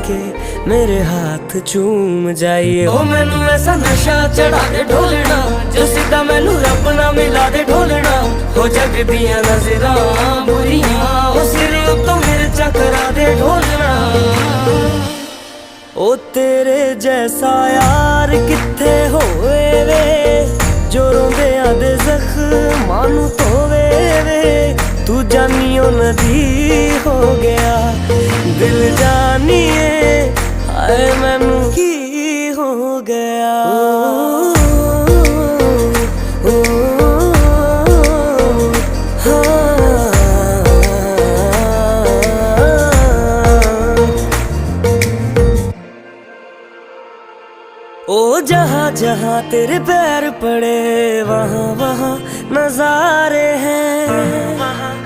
के मेरे हाथ चूम जाइए। ओ मैनू ऐसा नशा चढ़ा दे ढोलना, जो सीधा मैनू रब ना मिला दे ढोलना। हो जग दियां नज़रां बुरियां, ओ सिर उत्तों मिर्चा करा दे ढोलना। ओ तेरे जैसा यार किथे होए वे, जो रोंदियां दे ज़ख्मां नू धोवे वे। तू जानियो नदी हो गया दिल जानिए, हाय मैनू की हो गया। ओ जहाँ जहाँ तेरे पैर पड़े, वहाँ वहाँ नज़ारे हैं।